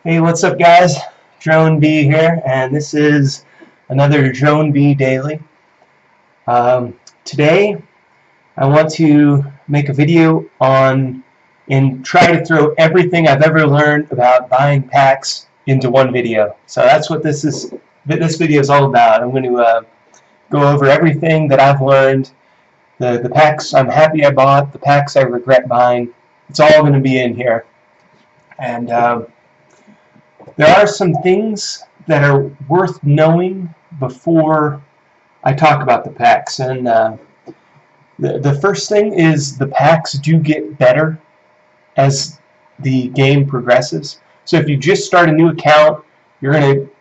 Hey, what's up, guys? DroneBee here, and this is another DroneBee Daily. Today, I want to make a video on and try to throw everything I've ever learned about buying packs into one video. So that's what this video is all about. I'm going to go over everything that I've learned, the packs I'm happy I bought, the packs I regret buying. It's all going to be in here. And there are some things that are worth knowing before I talk about the packs. And the first thing is the packs do get better as the game progresses. So if you just start a new account,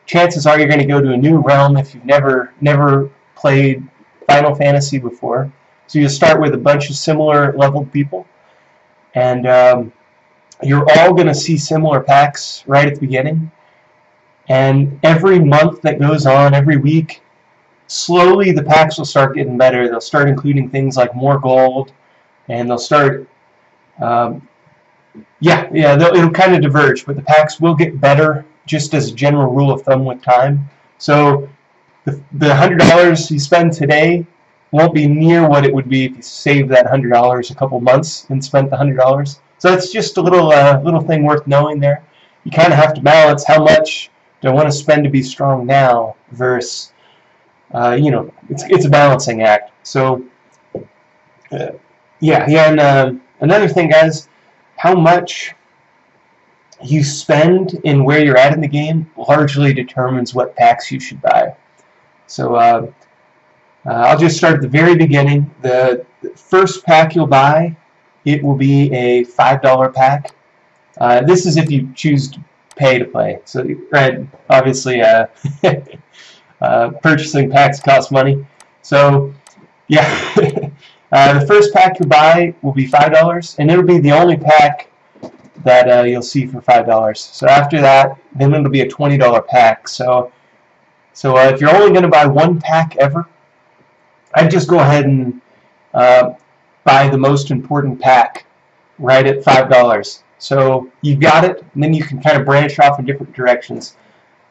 chances are you're going to go to a new realm if you've never played Final Fantasy before. So you'll start with a bunch of similar leveled people, and you're all going to see similar packs right at the beginning. And every month that goes on, every week, slowly the packs will start getting better. They'll start including things like more gold, and they'll start, it'll kind of diverge, but the packs will get better just as a general rule of thumb with time. So the $100 you spend today won't be near what it would be if you saved that $100 a couple months and spent the $100. So that's just a little thing worth knowing there. You kind of have to balance how much do I want to spend to be strong now versus, it's a balancing act. So, and another thing, guys, how much you spend and where you're at in the game largely determines what packs you should buy. So I'll just start at the very beginning. The first pack you'll buy, it will be a $5 pack. This is if you choose to pay to play. So, right, obviously, purchasing packs costs money. So, yeah, the first pack you buy will be $5, and it'll be the only pack that you'll see for $5. So after that, then it'll be a $20 pack. So if you're only going to buy one pack ever, I'd just go ahead and buy the most important pack right at $5. So you've got it, and then you can kind of branch off in different directions.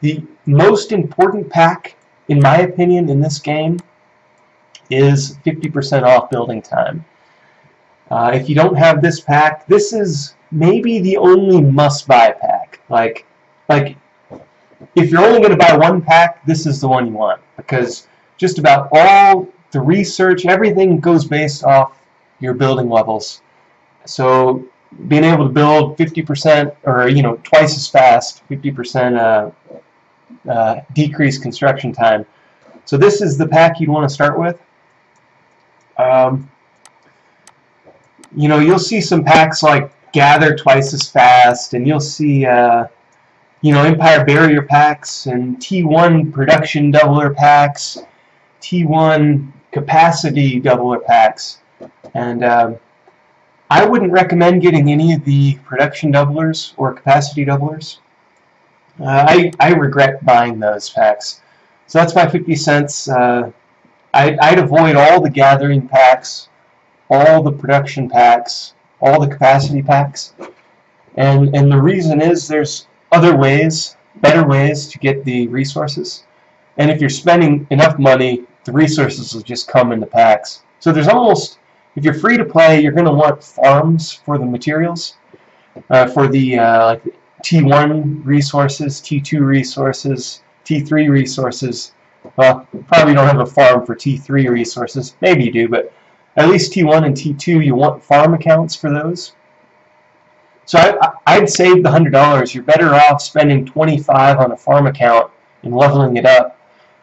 The most important pack, in my opinion, in this game is 50% off building time. If you don't have this pack, this is maybe the only must-buy pack. Like if you're only going to buy one pack, this is the one you want, because just about all the research, everything goes based off your building levels. So being able to build 50% or twice as fast, 50% decreased construction time. So this is the pack you'd want to start with. You'll see some packs like Gather twice as fast, and you'll see Empire Barrier packs and T1 Production Doubler packs, T1 Capacity Doubler packs, and I wouldn't recommend getting any of the Production Doublers or Capacity Doublers. I regret buying those packs. So that's my 50 cents. I'd avoid all the Gathering packs, all the Production packs, all the Capacity packs. And the reason is there's other ways, better ways to get the resources. And if you're spending enough money, the resources will just come in the packs. So there's almost, if you're free to play, you're going to want farms for the materials, for the like T1 resources, T2 resources, T3 resources. Well, probably don't have a farm for T3 resources. Maybe you do, but at least T1 and T2, you want farm accounts for those. So I'd save the $100. You're better off spending $25 on a farm account and leveling it up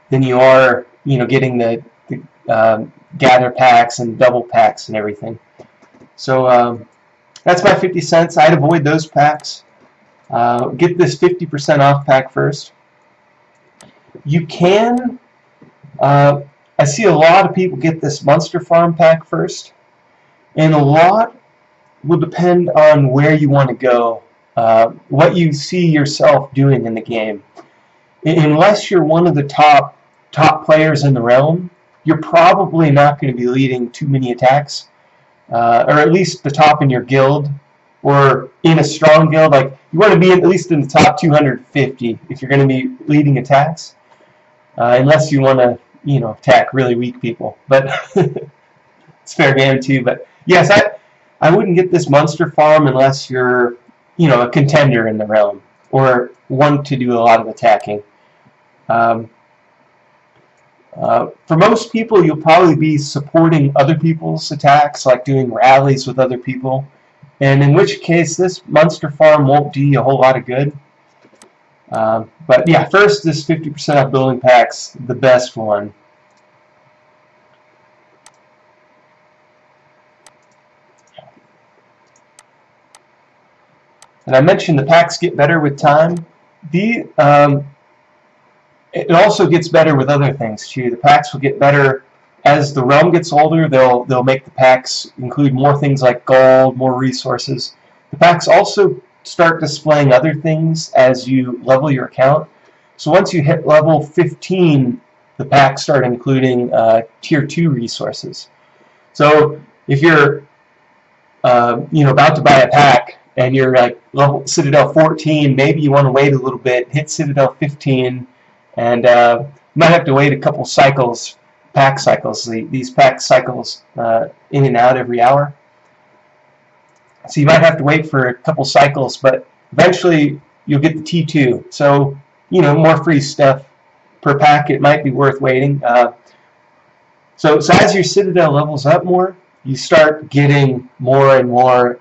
than you are, getting the gather packs and double packs and everything. So that's my 50 cents. I'd avoid those packs. Get this 50% off pack first. You can, I see a lot of people get this Monster Farm pack first, and a lot will depend on where you want to go, what you see yourself doing in the game. Unless you're one of the top players in the realm, you're probably not going to be leading too many attacks, or at least the top in your guild. or in a strong guild, like you want to be at least in the top 250 if you're going to be leading attacks, unless you want to, you know, attack really weak people. But it's fair game too. But yes, I wouldn't get this monster farm unless you're, you know, a contender in the realm or want to do a lot of attacking. For most people, you'll probably be supporting other people's attacks, like doing rallies with other people, and in which case this monster farm won't do you a whole lot of good. But yeah, first, this 50% off building pack's the best one. And I mentioned the packs get better with time. It also gets better with other things too. The packs will get better as the realm gets older. They'll make the packs include more things like gold, more resources. The packs also start displaying other things as you level your account. So once you hit level 15, the packs start including tier 2 resources. So if you're you know, about to buy a pack and you're like level Citadel 14, maybe you want to wait a little bit, hit Citadel 15, and you might have to wait a couple cycles, pack cycles. These pack cycles in and out every hour. So you might have to wait for a couple cycles, but eventually you'll get the T2. So, you know, more free stuff per pack. It might be worth waiting. So as your Citadel levels up more, you start getting more and more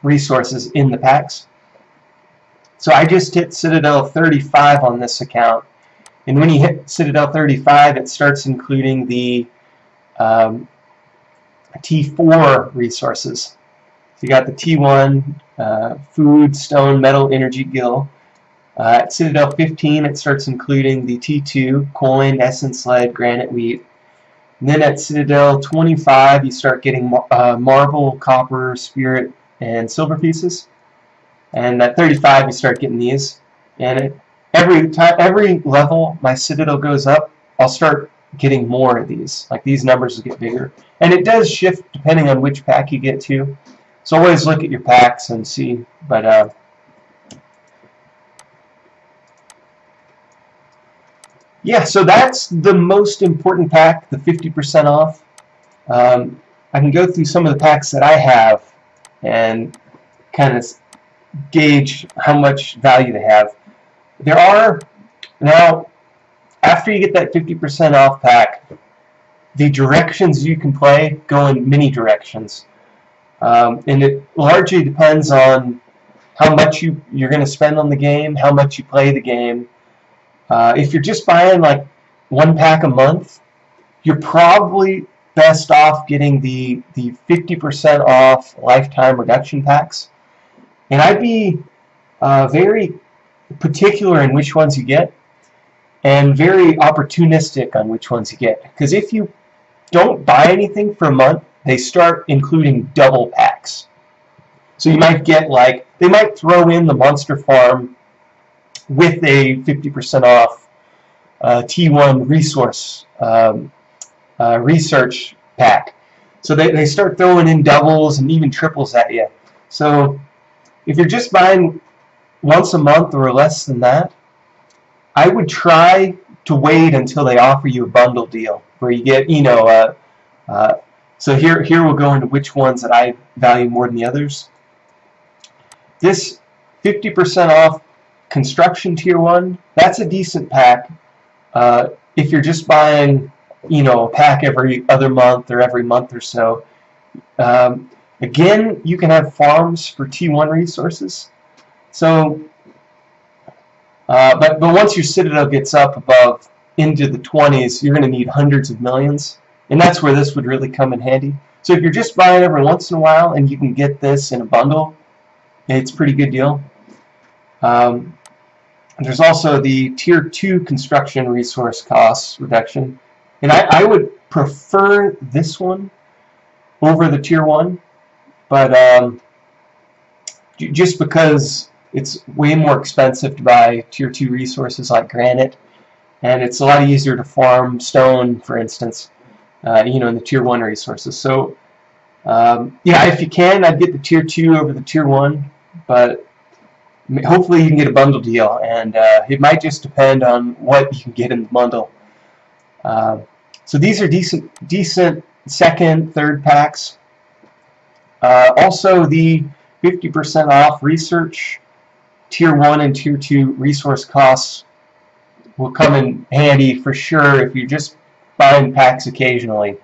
resources in the packs. So I just hit Citadel 35 on this account, and when you hit Citadel 35, it starts including the T4 resources. So you got the T1, food, stone, metal, energy, gil. At Citadel 15, it starts including the T2, coin, essence, lead, granite, wheat. And then at Citadel 25, you start getting marble, copper, spirit, and silver pieces. And at 35, you start getting these. And every level my Citadel goes up, I'll start getting more of these. Like, these numbers will get bigger. And it does shift depending on which pack you get to. So always look at your packs and see. But yeah, so that's the most important pack, the 50% off. I can go through some of the packs that I have and kind of gauge how much value they have. There are, now, after you get that 50% off pack, the directions you can play go in many directions. And it largely depends on how much you're going to spend on the game, how much you play the game. If you're just buying like one pack a month, you're probably best off getting the 50% off lifetime reduction packs. And I'd be very particular in which ones you get, and very opportunistic on which ones you get. Because if you don't buy anything for a month, they start including double packs. So you might get, like, they might throw in the Monster Farm with a 50% off T1 resource research pack. So they start throwing in doubles and even triples at you. So if you're just buying once a month or less than that, I would try to wait until they offer you a bundle deal where you get, you know, so here we'll go into which ones that I value more than the others. This 50% off Construction Tier 1, that's a decent pack. If you're just buying, you know, a pack every other month or every month or so. Again, you can have farms for T1 resources. So, but once your Citadel gets up above into the 20s, you're going to need hundreds of millions, and that's where this would really come in handy. So if you're just buying every once in a while and you can get this in a bundle, it's a pretty good deal. There's also the Tier 2 construction resource cost reduction, and I would prefer this one over the Tier 1, but just because it's way more expensive to buy Tier 2 resources like granite, and it's a lot easier to farm stone, for instance, you know, in the Tier 1 resources. So Yeah, if you can, I'd get the Tier 2 over the Tier 1, but hopefully you can get a bundle deal, and it might just depend on what you can get in the bundle. So these are decent second, third packs. Also, the 50% off research, Tier 1 and Tier 2 resource costs will come in handy for sure if you're just buying packs occasionally.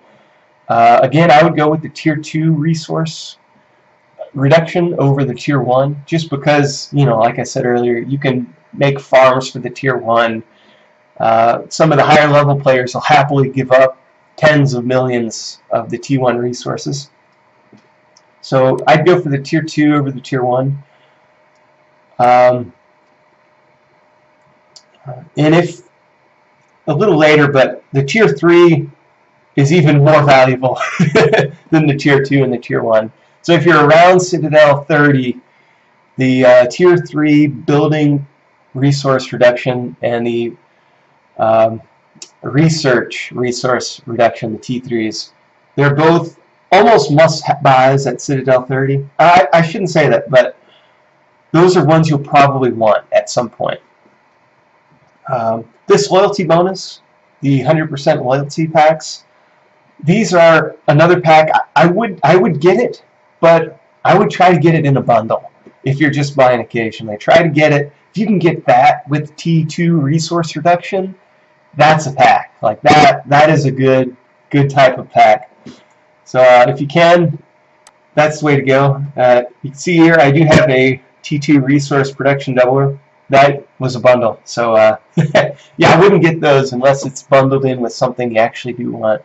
Again, I would go with the Tier 2 resource reduction over the Tier 1, just because, you know, like I said earlier, you can make farms for the Tier 1. Some of the higher level players will happily give up tens of millions of the T1 resources. So I'd go for the Tier 2 over the Tier 1. And if a little later, but the Tier 3 is even more valuable than the Tier 2 and the Tier 1. So if you're around Citadel 30, the Tier 3 building resource reduction and the research resource reduction, the T3s, they're both almost must-buys at Citadel 30. I shouldn't say that, but those are ones you'll probably want at some point. This loyalty bonus, the 100% loyalty packs, these are another pack. I would get it, but I would try to get it in a bundle if you're just buying occasionally. Try to get it. If you can get that with T2 resource reduction, that's a pack. Like that is a good type of pack. So if you can, that's the way to go. You can see here I do have a T2 resource production doubler. That was a bundle. So yeah, I wouldn't get those unless it's bundled in with something you actually do want.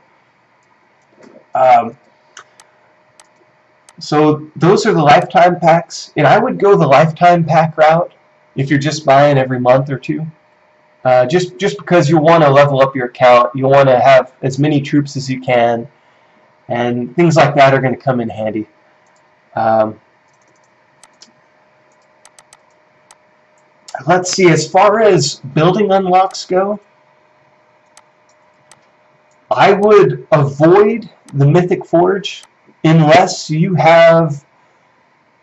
So those are the lifetime packs, and I would go the lifetime pack route if you're just buying every month or two. Just because you want to level up your account, you want to have as many troops as you can, and things like that are going to come in handy. Let's see, as far as building unlocks go, I would avoid the Mythic Forge unless you have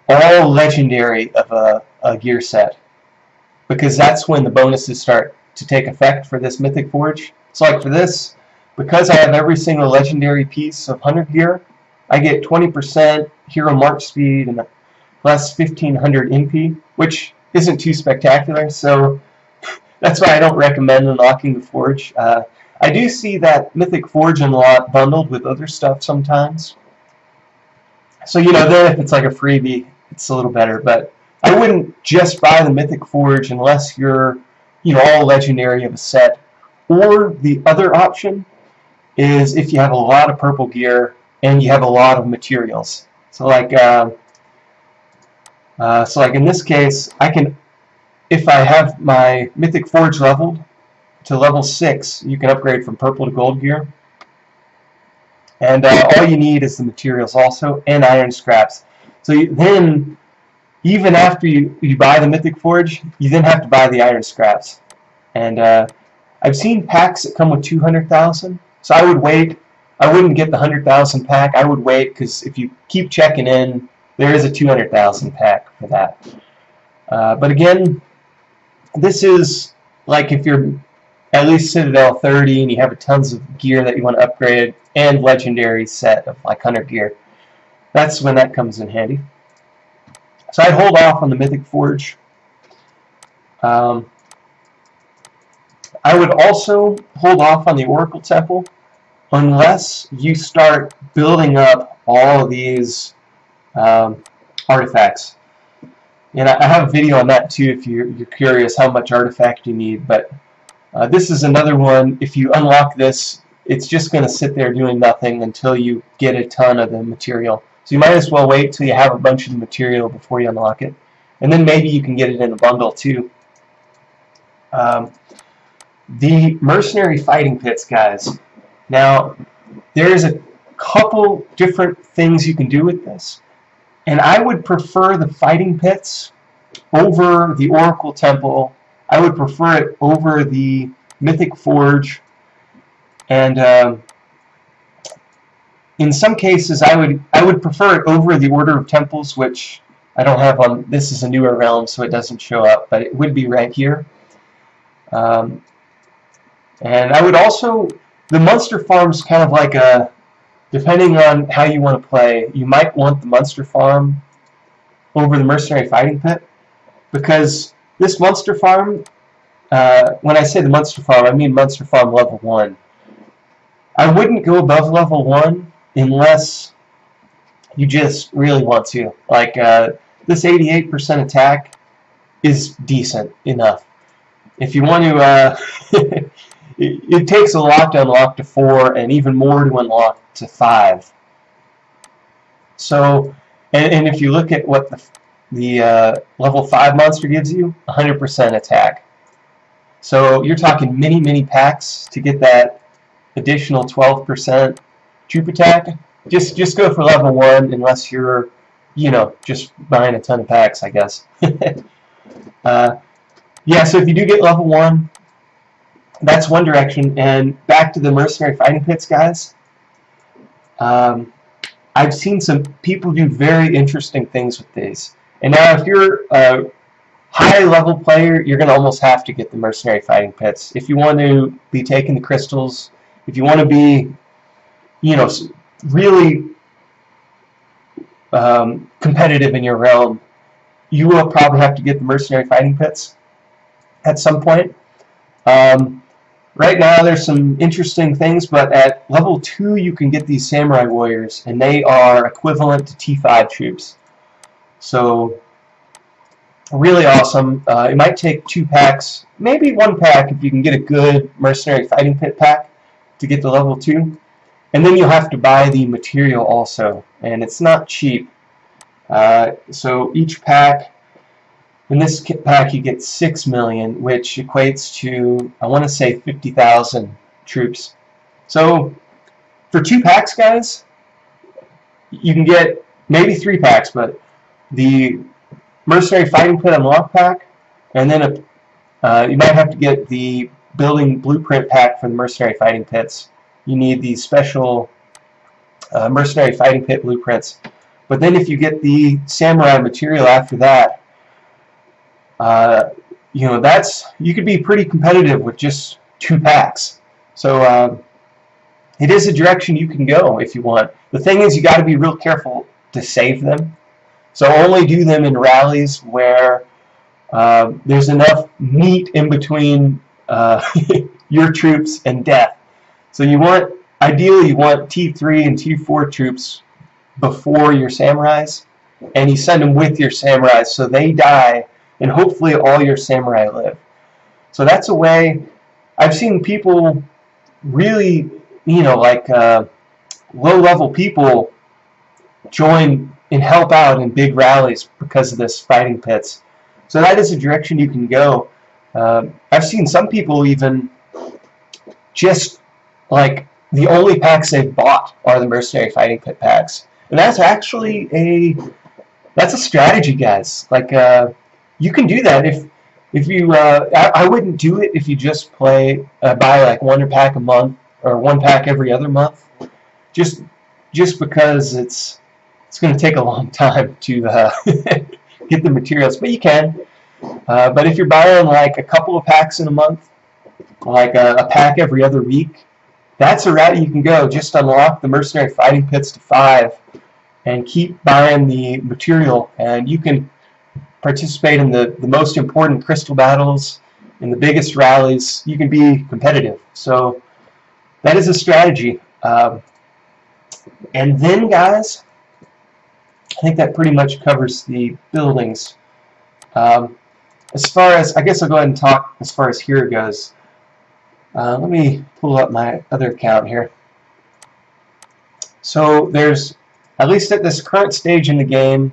all legendary of a gear set, because that's when the bonuses start to take effect for this Mythic Forge. So like for this, because I have every single legendary piece of 100 gear, I get 20% hero march speed and plus 1500 MP, which isn't too spectacular, so that's why I don't recommend unlocking the Forge. I do see that Mythic Forge unlock bundled with other stuff sometimes. So, you know, then if it's like a freebie, it's a little better. But I wouldn't just buy the Mythic Forge unless you're, you know, all legendary of a set. Or the other option is if you have a lot of purple gear and you have a lot of materials. So like in this case, I can, if I have my Mythic Forge leveled to level 6, you can upgrade from purple to gold gear. And all you need is the materials also, and iron scraps. So then, even after you buy the Mythic Forge, you then have to buy the iron scraps. And I've seen packs that come with 200,000, so I would wait. I wouldn't get the 100,000 pack. I would wait, because if you keep checking in, there is a 200,000 pack for that. But again, this is like if you're at least Citadel 30 and you have tons of gear that you want to upgrade and legendary set of like 100 gear. That's when that comes in handy. So I'd hold off on the Mythic Forge. I would also hold off on the Oracle Temple unless you start building up all of these artifacts. And I have a video on that too if you're curious how much artifact you need. But this is another one. If you unlock this, it's just going to sit there doing nothing until you get a ton of the material. So you might as well wait till you have a bunch of the material before you unlock it. And then maybe you can get it in a bundle too. The Mercenary Fighting Pits, guys. Now, there's a couple different things you can do with this. And I would prefer the Fighting Pits over the Oracle Temple. I would prefer it over the Mythic Forge. And in some cases, I would prefer it over the Order of Temples, which I don't have on. This is a newer realm, so it doesn't show up, but it would be right here. And I would also, the Monster Farm's kind of like a, depending on how you want to play, you might want the Monster Farm over the Mercenary Fighting Pit, because this Monster Farm, when I say the Monster Farm, I mean Monster Farm level 1. I wouldn't go above level 1 unless you just really want to. Like, this 88% attack is decent enough. If you want to, it takes a lot to unlock to 4, and even more to unlock to 5. So, and if you look at what the level 5 monster gives you, 100% attack. So you're talking many packs to get that additional 12% troop attack. Just go for level 1 unless you're, you know, just buying a ton of packs, I guess. Yeah, so if you do get level 1, that's one direction. And back to the Mercenary Fighting Pits, guys. I've seen some people do very interesting things with these. And now if you're a high-level player, you're going to almost have to get the Mercenary Fighting Pits. If you want to be taking the crystals, if you want to be, you know, really competitive in your realm, you will probably have to get the Mercenary Fighting Pits at some point. Right now there's some interesting things, but at level 2 you can get these Samurai Warriors, and they are equivalent to T5 troops. So really awesome. It might take 2 packs, maybe 1 pack if you can get a good Mercenary Fighting Pit pack to get to level 2. And then you'll have to buy the material also, and it's not cheap. So each pack, in this pack you get 6 million, which equates to, I want to say, 50,000 troops. So for 2 packs, guys, you can get maybe 3 packs, but the Mercenary Fighting Pit Unlock pack, and then you might have to get the Building Blueprint pack for the Mercenary Fighting Pits. You need these special Mercenary Fighting Pit blueprints. But then if you get the Samurai material after that, you know, you could be pretty competitive with just 2 packs. So it is a direction you can go if you want. The thing is, you got to be real careful to save them. So only do them in rallies where there's enough meat in between your troops and death. So you want, ideally, you want T3 and T4 troops before your samurais, and you send them with your samurais so they die, and hopefully all your samurai live. So that's a way. I've seen people really, you know, like low-level people join and help out in big rallies because of this Fighting Pits. So that is a direction you can go. I've seen some people even just, like, the only packs they've bought are the Mercenary Fighting Pit packs. And that's actually that's a strategy, guys. Like, you can do that if you, I wouldn't do it if you just buy like 1 pack a month, or 1 pack every other month, just because it's going to take a long time to get the materials, but you can. But if you're buying like a couple of packs in a month, like a pack every other week, that's a route you can go. Just unlock the Mercenary Fighting Pits to 5 and keep buying the material, and you can participate in the most important crystal battles, in the biggest rallies. You can be competitive. So that is a strategy. And then, guys, I think that pretty much covers the buildings. As far as, I guess I'll go ahead and talk as far as here goes. Let me pull up my other account here. So there's, at least at this current stage in the game,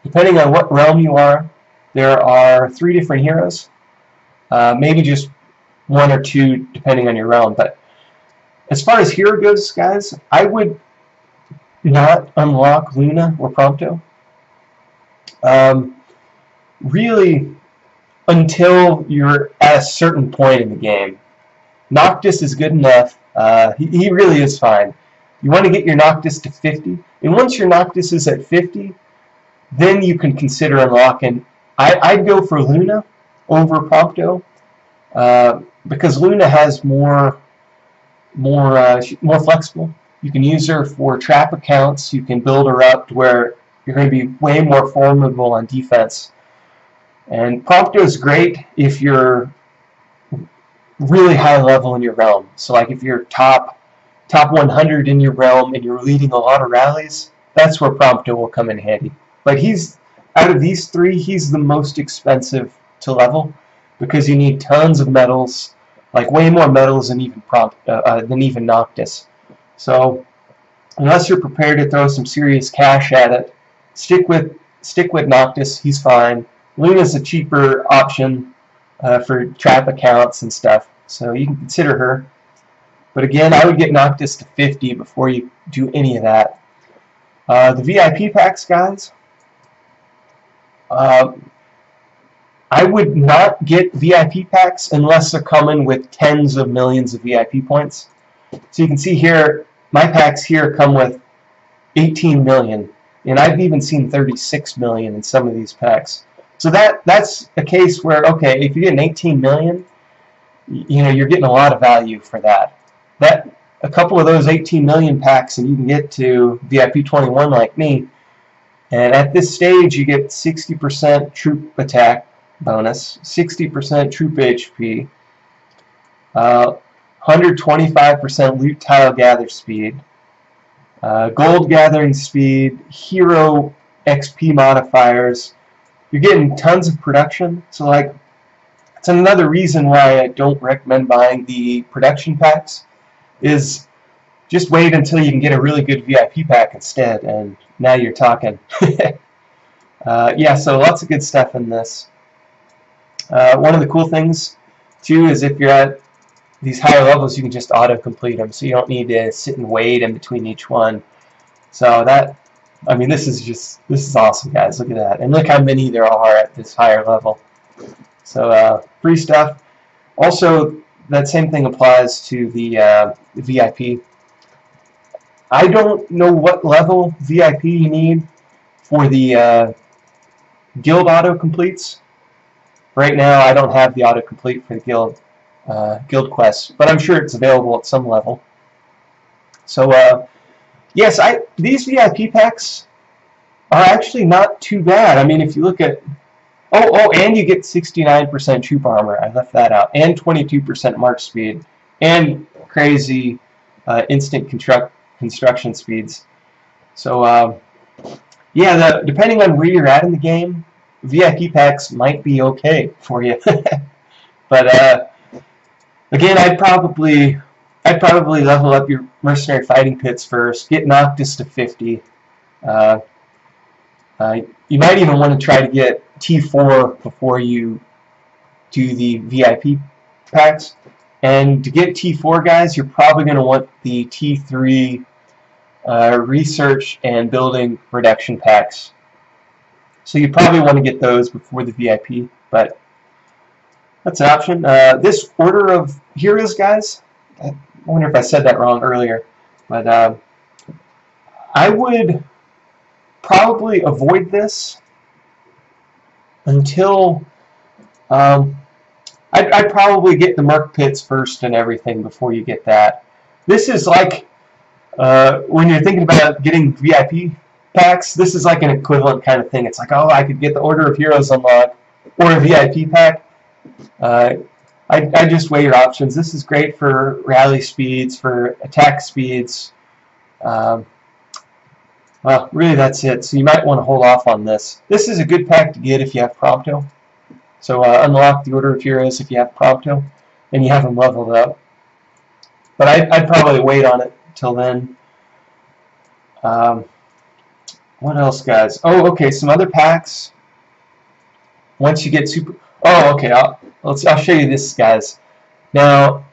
depending on what realm you are, there are 3 different heroes. Maybe just 1 or 2 depending on your realm. But as far as hero goes, guys, I would not unlock Luna or Prompto. Really, until you're at a certain point in the game. Noctis is good enough. He really is fine. You want to get your Noctis to 50, and once your Noctis is at 50, then you can consider unlocking. I'd go for Luna over Prompto, because Luna has more flexible. You can use her for trap accounts. You can build her up to where you're going to be way more formidable on defense. And Prompto is great if you're really high level in your realm. So like if you're top 100 in your realm and you're leading a lot of rallies, that's where Prompto will come in handy. But he's, out of these three, he's the most expensive to level because you need tons of medals, like way more medals than even Noctis. So unless you're prepared to throw some serious cash at it, stick with Noctis. He's fine. Luna's a cheaper option for trap accounts and stuff, so you can consider her. But again, I would get Noctis to 50 before you do any of that. The VIP packs, guys, I would not get VIP packs unless they're coming with tens of millions of VIP points. So you can see here, my packs here come with 18 million, and I've even seen 36 million in some of these packs. So that's a case where, okay, if you get an 18 million, you know, you're getting a lot of value for that. A couple of those 18 million packs, and you can get to VIP 21 like me. And at this stage, you get 60% troop attack bonus, 60% troop HP, 125% loot tile gather speed, gold gathering speed, hero XP modifiers. You're getting tons of production. So like, it's another reason why I don't recommend buying the production packs, is just wait until you can get a really good VIP pack instead, and now you're talking. Yeah, so lots of good stuff in this. One of the cool things too is if you're at these higher levels, you can just auto-complete them, so you don't need to sit and wait in between each one. So that, I mean, this is awesome, guys. Look at that, and look how many there are at this higher level. So free stuff. Also, that same thing applies to the VIP. I don't know what level VIP you need for the guild auto-completes. Right now, I don't have the auto-complete for the guild quests, but I'm sure it's available at some level. So, yes, these VIP packs are actually not too bad. I mean, if you look at... Oh, and you get 69% troop armor. I left that out. And 22% march speed. And crazy instant construction speeds. So, yeah, depending on where you're at in the game, VIP packs might be okay for you. But, again, I'd probably level up your mercenary fighting pits first. Get Noctis to 50. You might even want to try to get T4 before you do the VIP packs. And to get T4, guys, you're probably going to want the T3 research and building reduction packs. So you probably want to get those before the VIP, but that's an option. This order of heroes, guys, I wonder if I said that wrong earlier, but I would probably avoid this until I'd probably get the Merc Pits first and everything before you get that. This is like when you're thinking about getting VIP packs, this is like an equivalent kind of thing. It's like, oh, I could get the Order of Heroes unlocked or a VIP pack. I just weigh your options. This is great for rally speeds, for attack speeds. Well, really that's it. So you might want to hold off on this. This is a good pack to get if you have Prompto. So unlock the Order of Heroes if you have Prompto and you have them leveled up. But I'd probably wait on it till then. What else, guys? Oh, okay, some other packs. Once you get super... Oh, okay, I'll show you this, guys. Now,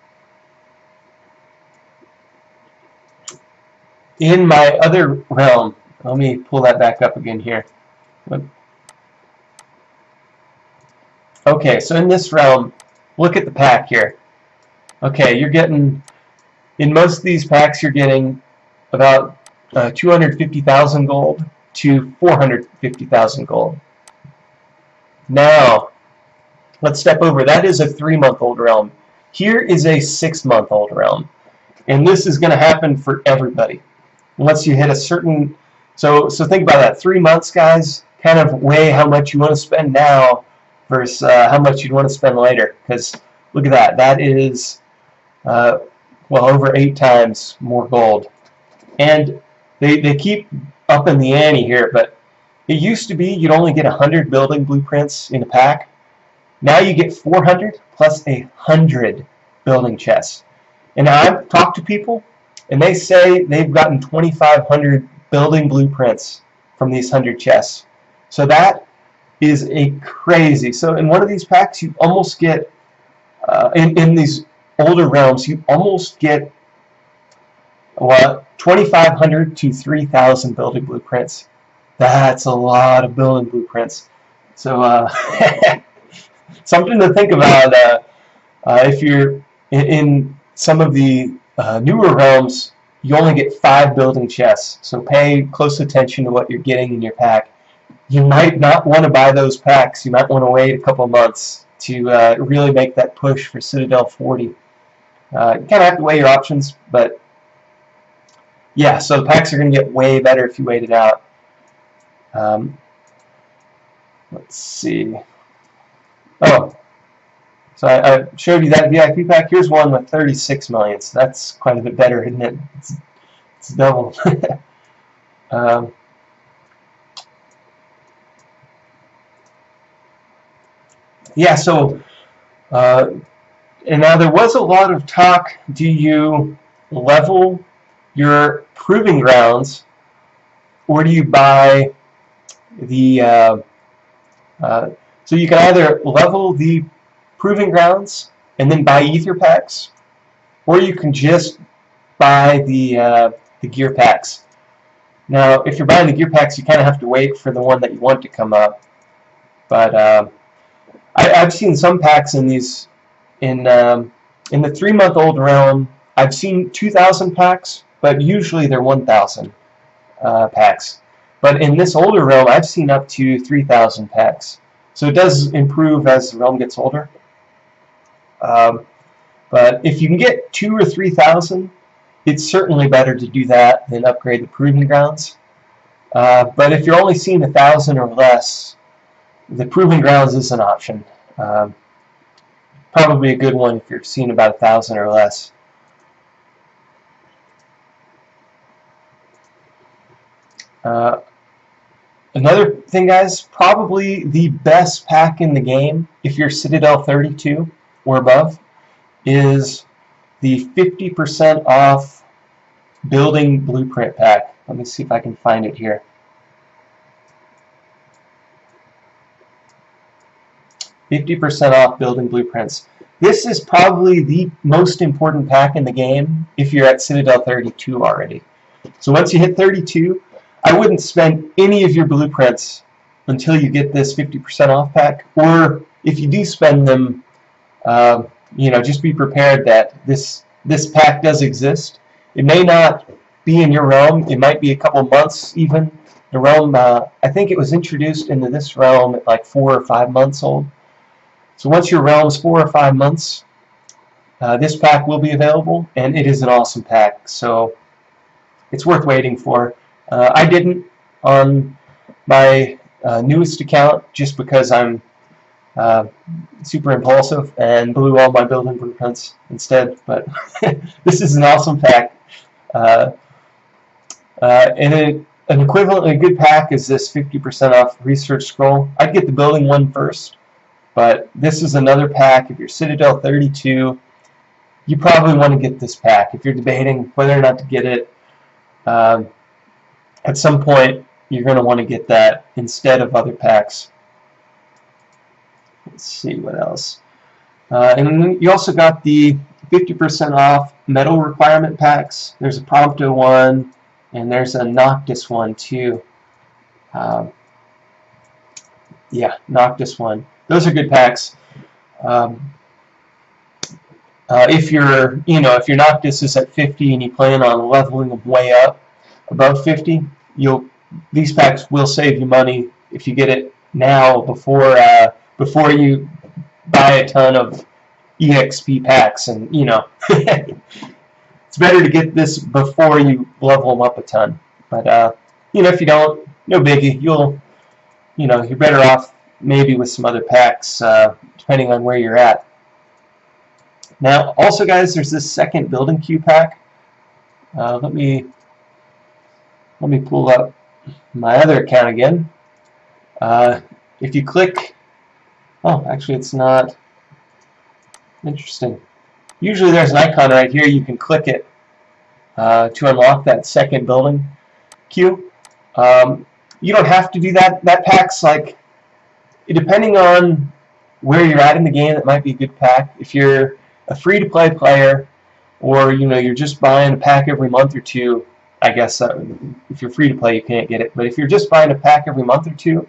in my other realm, let me pull that back up again here. Okay, so in this realm, look at the pack here. Okay, you're getting, in most of these packs, you're getting about 250,000 gold to 450,000 gold. Now, let's step over. That is a 3-month-old realm. Here is a 6-month-old realm. And this is going to happen for everybody. Once you hit a certain... So think about that. 3 months, guys, kind of weigh how much you want to spend now versus how much you'd want to spend later. Because look at that. That is, well, over 8 times more gold. And they keep upping the ante here, but it used to be you'd only get 100 building blueprints in a pack. Now you get 400 plus 100 building chests. And now I've talked to people, and they say they've gotten 2,500 building blueprints from these 100 chests. So that is a crazy. So in one of these packs, you almost get, in these older realms, you almost get, what, 2,500 to 3,000 building blueprints. That's a lot of building blueprints. So something to think about if you're in some of the newer realms. You only get 5 building chests, so pay close attention to what you're getting in your pack. You might not want to buy those packs. You might want to wait a couple months to really make that push for Citadel 40. You kind of have to weigh your options, but yeah, so the packs are going to get way better if you wait it out. Let's see. Oh, so I showed you that VIP pack. Here's one with 36 million. So that's quite a bit better, isn't it? It's double. Yeah, so and now there was a lot of talk. Do you level your proving grounds, or do you buy the so you can either level the proving grounds and then buy ether packs, or you can just buy the gear packs. Now if you're buying the gear packs, you kind of have to wait for the one that you want to come up, but I've seen some packs in these in the 3-month-old realm. I've seen 2,000 packs, but usually they're 1,000 packs. But in this older realm, I've seen up to 3,000 packs. So it does improve as the realm gets older. But if you can get 2,000 or 3,000, it's certainly better to do that than upgrade the proving grounds. But if you're only seeing 1,000 or less, the proving grounds is an option. Probably a good one if you're seeing about 1,000 or less. Another thing, guys, probably the best pack in the game, if you're Citadel 32 or above, is the 50% off building blueprint pack. Let me see if I can find it here. 50% off building blueprints. This is probably the most important pack in the game if you're at Citadel 32 already. So once you hit 32, I wouldn't spend any of your blueprints until you get this 50% off pack. Or if you do spend them, you know, just be prepared that this pack does exist. It may not be in your realm. It might be a couple months even. The realm, I think it was introduced into this realm at like 4 or 5 months old. So once your realm's 4 or 5 months, this pack will be available, and it is an awesome pack. So it's worth waiting for. I didn't on my newest account just because I'm super impulsive and blew all my building blueprints instead. But this is an awesome pack. And an equivalently good pack is this 50% off research scroll. I'd get the building one first, but this is another pack. If you're Citadel 32, you probably want to get this pack. If you're debating whether or not to get it, at some point you're going to want to get that instead of other packs. Let's see what else. And then you also got the 50% off metal requirement packs. There's a Prompto one, and there's a Noctis one too. Yeah, Noctis one. Those are good packs. If your Noctis is at 50 and you plan on leveling them way up, above 50, these packs will save you money if you get it now before you buy a ton of EXP packs. And it's better to get this before you level them up a ton. But if you don't, no biggie. You're better off maybe with some other packs, depending on where you're at. Now, also, guys, there's this second building queue pack. Let me pull up my other account again. If you click, oh, actually, it's not. Interesting. Usually, there's an icon right here. You can click it to unlock that second building queue. You don't have to do that. That pack's like, depending on where you're at in the game, that might be a good pack. If you're a free-to-play player, or you're just buying a pack every month or two, I guess if you're free-to-play you can't get it. But if you're just buying a pack every month or two,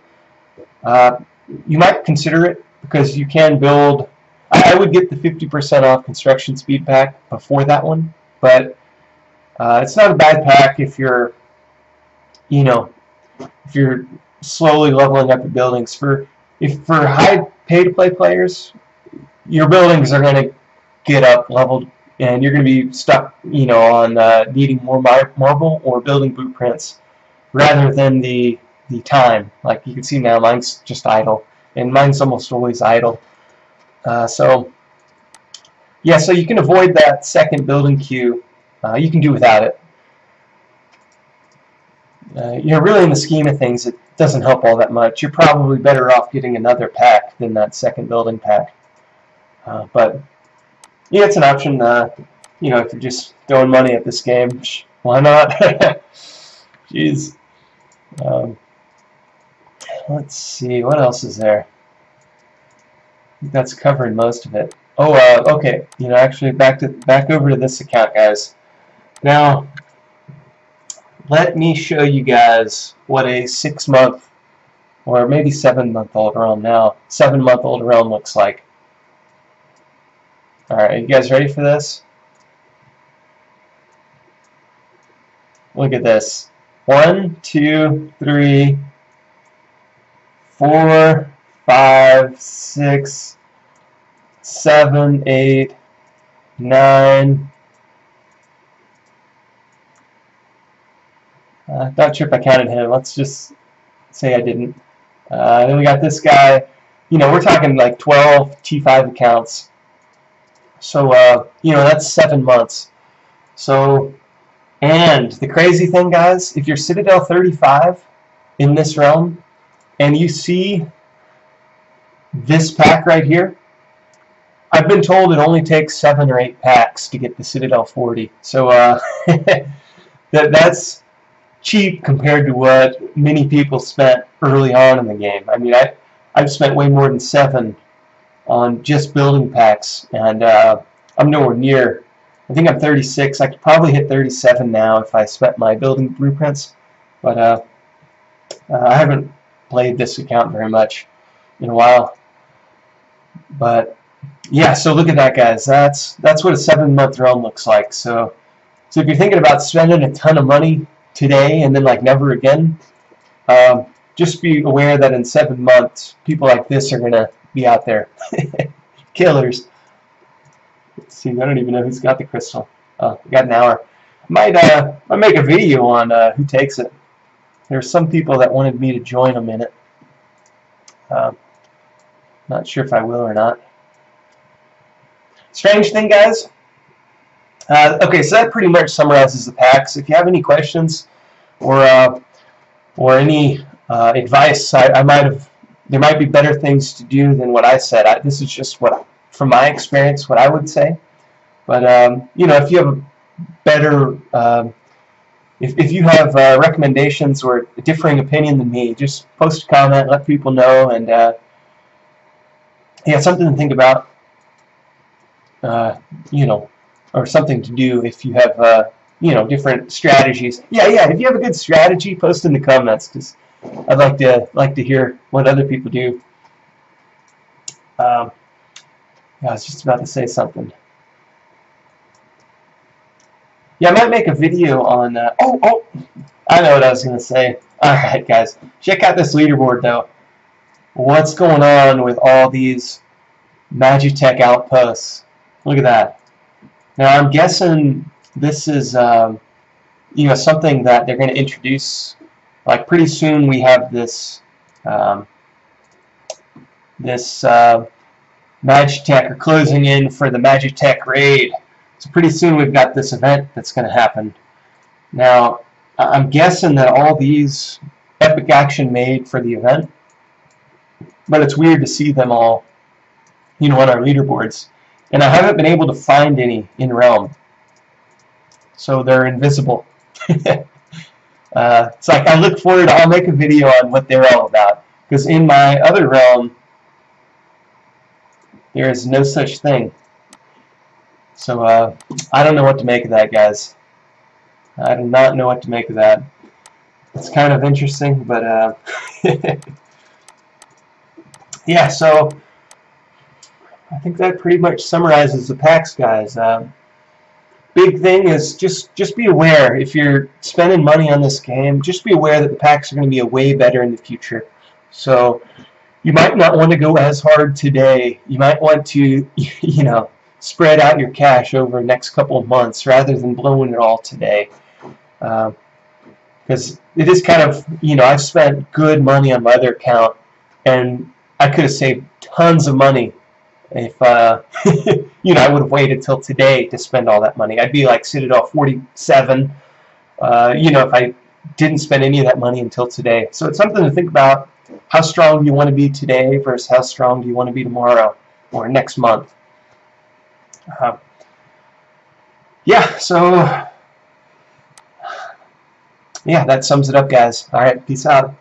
you might consider it, because you can build. I would get the 50% off construction speed pack before that one, but it's not a bad pack if you're slowly leveling up your buildings. For high pay-to-play players, your buildings are going to get up leveled, and you're going to be stuck, on needing more marble or building blueprints rather than the time. Like you can see now, mine's just idle, and mine's almost always idle. So you can avoid that second building queue. You can do without it. Really, in the scheme of things, it doesn't help all that much. You're probably better off getting another pack than that second building pack. But yeah, it's an option. If you're just throwing money at this game, why not? Jeez. Let's see, what else is there? I think that's covering most of it. Oh, okay. Actually, back over to this account, guys. Now, let me show you guys what a 6-month or maybe 7-month-old realm now. 7-month-old realm looks like. Alright, are you guys ready for this? Look at this. 1, 2, 3, 4, 5, 6, 7, 8, 9. Not sure if I counted him. Let's just say I didn't. Then we got this guy. We're talking like 12 T5 accounts. So, that's 7 months. So, and the crazy thing, guys, if you're Citadel 35 in this realm, and you see this pack right here, I've been told it only takes 7 or 8 packs to get the Citadel 40. So, that's cheap compared to what many people spent early on in the game. I mean, I've spent way more than 7 on just building packs, and I'm nowhere near. I think I'm 36. I could probably hit 37 now if I spent my building blueprints, but I haven't played this account very much in a while. But yeah, so look at that, guys. That's what a 7-month realm looks like. So if you're thinking about spending a ton of money today and then like never again, just be aware that in 7 months, people like this are gonna be out there. Killers. Let's see, I don't even know who's got the crystal. Oh, we got an hour. Might make a video on who takes it. There's some people that wanted me to join them in it. Not sure if I will or not. Strange thing, guys. Okay, so that pretty much summarizes the packs. If you have any questions or any advice, there might be better things to do than what I said. This is just from my experience, what I would say. But if you have a better, if you have recommendations or a differing opinion than me, just post a comment, let people know, and yeah, something to think about. Or something to do if you have different strategies. Yeah. If you have a good strategy, post in the comments, because I'd like to hear what other people do. Yeah, I was just about to say something. Yeah, I might make a video on. I know what I was gonna say. All right, guys, check out this leaderboard though. What's going on with all these Magitech outposts? Look at that. Now I'm guessing this is you know, something that they're going to introduce. Like pretty soon we have this Magitech are closing in for the Magitech raid. So pretty soon we've got this event that's going to happen. Now I'm guessing that all these epic action made for the event, but it's weird to see them all, you know, on our leaderboards. And I haven't been able to find any in Realm, so they're invisible. It's like I look forward. I'll make a video on what they're all about, because in my other realm there is no such thing. So I don't know what to make of that, guys. I do not know what to make of that. It's kind of interesting, but yeah. So I think that pretty much summarizes the packs, guys. Big thing is just be aware, if you're spending money on this game, just be aware that the packs are going to be way better in the future. So you might not want to go as hard today. You might want to, you know, spread out your cash over the next couple of months rather than blowing it all today. Because it is kind of, you know, I've spent good money on my other account, and I could have saved tons of money if you know, I would have waited till today to spend all that money. I'd be like Citadel 47, you know, if I didn't spend any of that money until today. So it's something to think about. How strong do you want to be today versus how strong do you want to be tomorrow or next month? Yeah, so yeah, that sums it up, guys. All right, peace out.